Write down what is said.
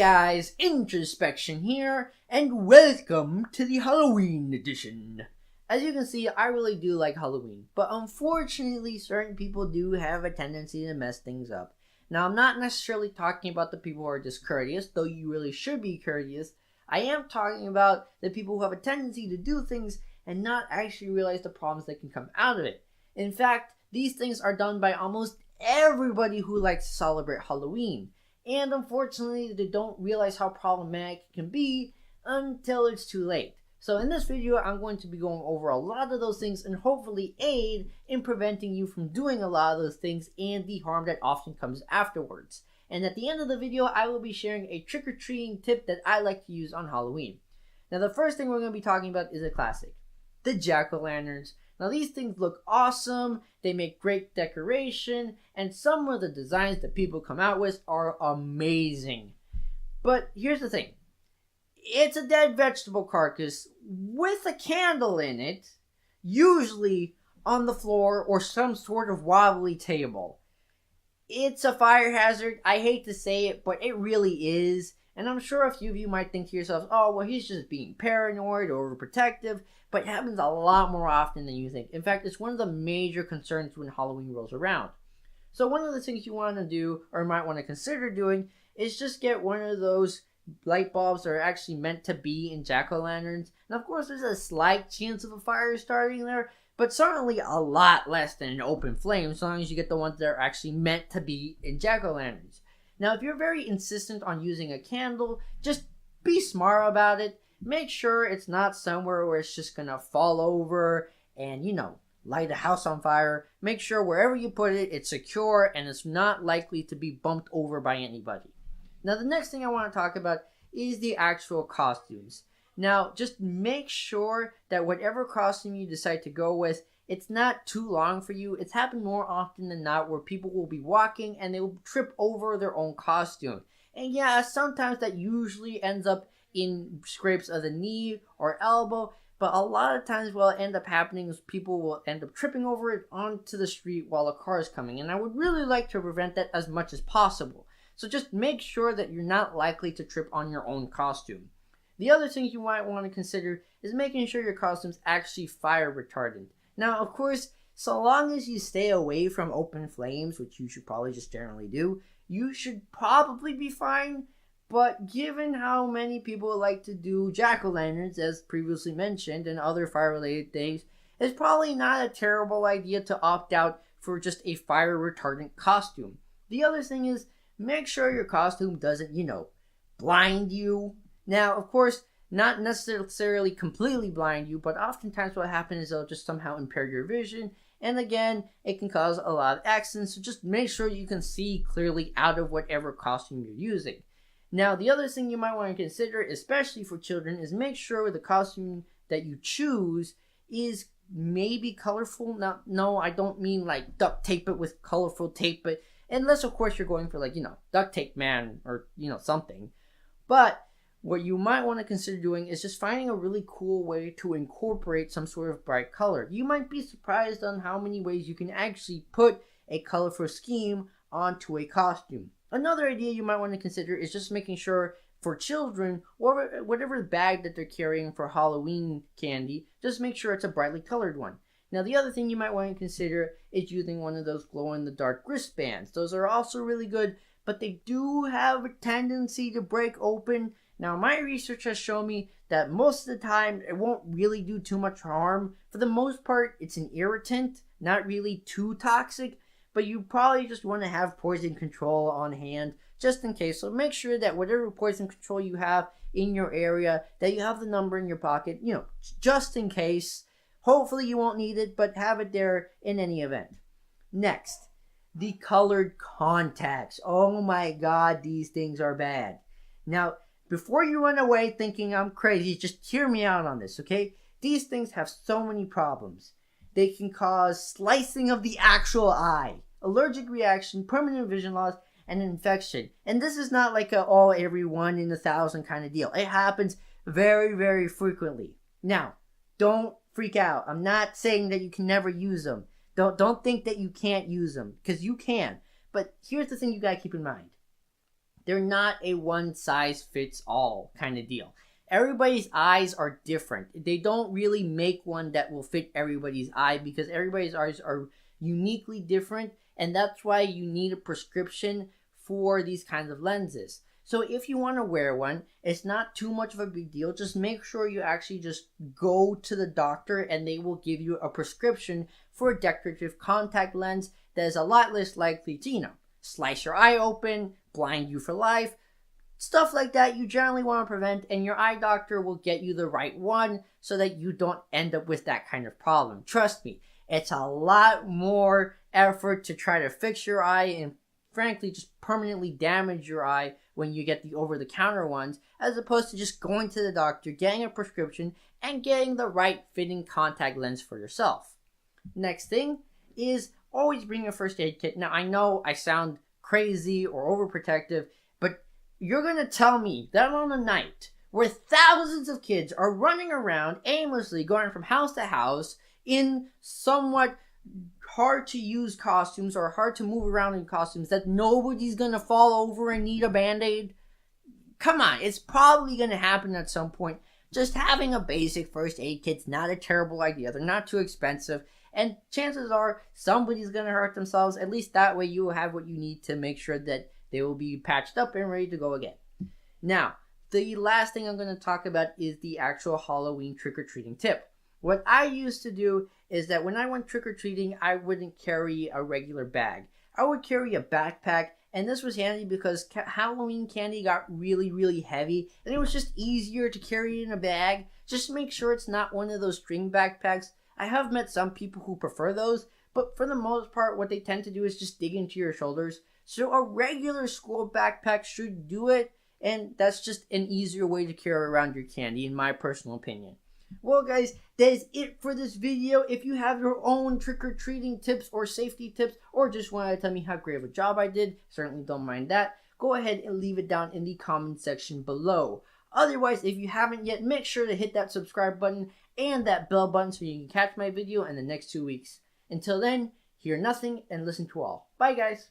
guys, introspection here, and welcome to the Halloween edition. As you can see, I really do like Halloween, but unfortunately certain people do have a tendency to mess things up. Now, I'm not necessarily talking about the people who are discourteous, though you really should be courteous. I am talking about the people who have a tendency to do things and not actually realize the problems that can come out of it. In fact, these things are done by almost everybody who likes to celebrate Halloween. And unfortunately, they don't realize how problematic it can be until it's too late. So in this video, I'm going to be going over a lot of those things and hopefully aid in preventing you from doing a lot of those things and the harm that often comes afterwards. And at the end of the video, I will be sharing a trick-or-treating tip that I like to use on Halloween. Now, the first thing we're going to be talking about is a classic, the jack-o'-lanterns. Now, these things look awesome, they make great decoration, and some of the designs that people come out with are amazing. But here's the thing. It's a dead vegetable carcass with a candle in it, usually on the floor or some sort of wobbly table. It's a fire hazard. I hate to say it, but it really is. And I'm sure a few of you might think to yourselves, oh, well, he's just being paranoid or overprotective, but it happens a lot more often than you think. In fact, it's one of the major concerns when Halloween rolls around. So one of the things you want to do, or might want to consider doing, is just get one of those light bulbs that are actually meant to be in jack-o'-lanterns. And of course, there's a slight chance of a fire starting there, but certainly a lot less than an open flame, as long as you get the ones that are actually meant to be in jack-o'-lanterns. Now, if you're very insistent on using a candle, just be smart about it. Make sure it's not somewhere where it's just gonna fall over and, light a house on fire. Make sure wherever you put it, it's secure and it's not likely to be bumped over by anybody. Now, the next thing I want to talk about is the actual costumes. Now, just make sure that whatever costume you decide to go with, it's not too long for you. It's happened more often than not where people will be walking and they will trip over their own costume. And yeah, sometimes that usually ends up in scrapes of the knee or elbow, but a lot of times what will end up happening is people will end up tripping over it onto the street while a car is coming. And I would really like to prevent that as much as possible. So just make sure that you're not likely to trip on your own costume. The other things you might want to consider is making sure your costume's actually fire retardant. Now, of course, so long as you stay away from open flames, which you should probably just generally do, you should probably be fine. But given how many people like to do jack-o'-lanterns, as previously mentioned, and other fire-related things, it's probably not a terrible idea to opt out for just a fire retardant costume. The other thing is, make sure your costume doesn't, blind you. Now, of course, not necessarily completely blind you, but oftentimes what happens is they'll just somehow impair your vision. And again, it can cause a lot of accidents, so just make sure you can see clearly out of whatever costume you're using. Now, the other thing you might want to consider, especially for children, is make sure the costume that you choose is maybe colorful. Now, no, I don't mean like duct tape it with colorful tape, but unless, of course, you're going for like, duct tape man or, something. But what you might want to consider doing is just finding a really cool way to incorporate some sort of bright color. You might be surprised on how many ways you can actually put a colorful scheme onto a costume. Another idea you might want to consider is just making sure for children, or whatever bag that they're carrying for Halloween candy, just make sure it's a brightly colored one. Now, the other thing you might want to consider is using one of those glow-in-the-dark wristbands. Those are also really good, but they do have a tendency to break open. Now, my research has shown me that most of the time, it won't really do too much harm. For the most part, it's an irritant, not really too toxic, but you probably just want to have poison control on hand just in case. So make sure that whatever poison control you have in your area, that you have the number in your pocket, just in case. Hopefully you won't need it, but have it there in any event. Next, the colored contacts. Oh my God, these things are bad. Now, before you run away thinking I'm crazy, just hear me out on this, okay? These things have so many problems. They can cause slicing of the actual eye, allergic reaction, permanent vision loss, and infection. And this is not like every 1 in 1,000 kind of deal. It happens very, very frequently. Now, don't freak out. I'm not saying that you can never use them. Don't think that you can't use them, because you can. But here's the thing you gotta keep in mind. They're not a one-size-fits-all kind of deal. Everybody's eyes are different. They don't really make one that will fit everybody's eye because everybody's eyes are uniquely different, and that's why you need a prescription for these kinds of lenses. So if you want to wear one, it's not too much of a big deal. Just make sure you actually just go to the doctor and they will give you a prescription for a decorative contact lens that is a lot less likely to, slice your eye open, blind you for life. Stuff like that you generally want to prevent, and your eye doctor will get you the right one so that you don't end up with that kind of problem. Trust me, it's a lot more effort to try to fix your eye and frankly just permanently damage your eye when you get the over-the-counter ones, as opposed to just going to the doctor, getting a prescription, and getting the right fitting contact lens for yourself. Next thing is always bring a first aid kit. Now I know I sound crazy or overprotective, but you're gonna tell me that on a night where thousands of kids are running around aimlessly going from house to house in somewhat hard to use costumes or hard to move around in costumes that nobody's gonna fall over and need a band-aid? Come on, it's probably gonna happen at some point. Just having a basic first aid kit's not a terrible idea. They're not too expensive, and chances are somebody's gonna hurt themselves. At least that way you will have what you need to make sure that they will be patched up and ready to go again. Now, the last thing I'm going to talk about is the actual Halloween trick-or-treating tip. What I used to do is that when I went trick-or-treating, I wouldn't carry a regular bag. I would carry a backpack, and this was handy because Halloween candy got really, really heavy, and it was just easier to carry in a bag. Just make sure it's not one of those string backpacks. I have met some people who prefer those, but for the most part, what they tend to do is just dig into your shoulders. So a regular school backpack should do it, and that's just an easier way to carry around your candy, in my personal opinion. Well, guys, that is it for this video. If you have your own trick-or-treating tips or safety tips, or just want to tell me how great of a job I did, certainly don't mind that, go ahead and leave it down in the comment section below. Otherwise, if you haven't yet, make sure to hit that subscribe button and that bell button so you can catch my video in the next 2 weeks. Until then, hear nothing and listen to all. Bye, guys.